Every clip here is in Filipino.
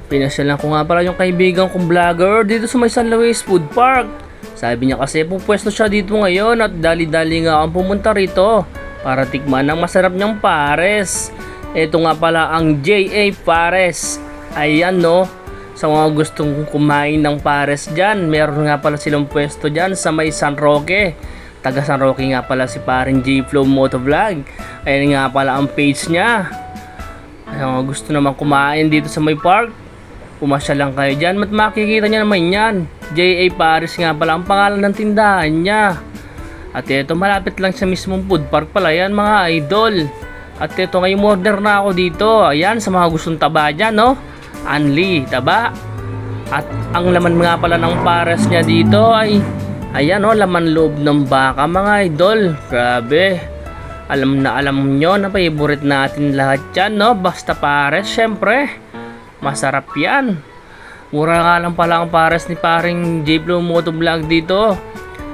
Pinasyalan ko nga pala yung kaibigan kong vlogger dito sa may San Luis Food Park. Sabi niya kasi pupwesto siya dito ngayon at dali-dali nga akong pumunta rito para tikman ang masarap niyang pares. Ito nga pala ang J.A. Pares. Ayan no, sa mga gustong kumain ng pares dyan, meron nga pala silang pwesto dyan sa may San Roque. Taga San Roque nga pala si paring J-Flow Motovlog. Ayan nga pala ang page niya. Kaya gusto naman kumain dito sa may park, pumasya lang kayo dyan at makikita nyo naman yan. J.A. Pares nga pala ang pangalan ng tindahan niya. At ito, malapit lang sa mismong food park pala yan mga idol. At ito, ngayon order na ako dito. Ayan, sa mga gustong taba dyan, no? Anli, taba. At ang laman nga pala ng pares niya dito ay, ayan, no? Laman loob ng baka mga idol. Grabe. Alam na alam nyo na favorite natin lahat yan, no? Basta pares, syempre. Masarap yan. Mura nga lang pala ang pares ni paring J-Flow Motovlog dito.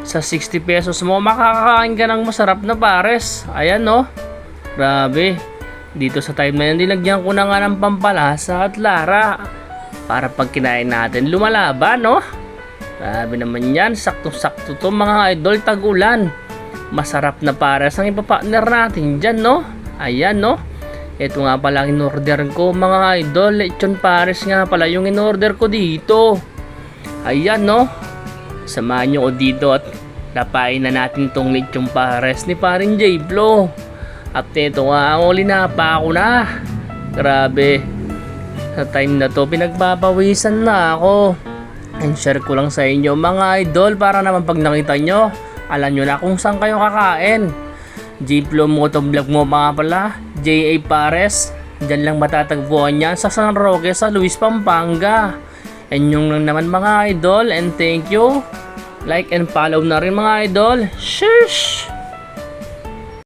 Sa 60 pesos mo, makakakain ka ng masarap na pares. Ayan no. Grabe. Dito sa time na yan, nilagyan ko na nga ng pampalasa at lara. Para pag kinain natin, lumalaban no. Grabe naman yan. Sakto-sakto to mga idol, tag-ulan. Masarap na pares ang ipapartner natin dyan no. Ayan no. Ito nga pala ang in-order ko mga idol. Lechon pares nga pala yung in-order ko dito. Ayan no. Samahan nyo ko dito at lapain na natin tong lechon pares ni paring J-Flow. At ito nga, linapa ako na. Grabe. Sa time na to, pinagpapawisan na ako. And share ko lang sa inyo mga idol para naman pag nakita nyo, alam nyo na kung saan kayo kakain. J-Flow Motovlog mo mga pala, J.A. Pares. Diyan lang matatagpuan yan sa San Roque sa Luis, Pampanga. And yung lang naman mga idol, and thank you. Like and follow na rin mga idol. Shush!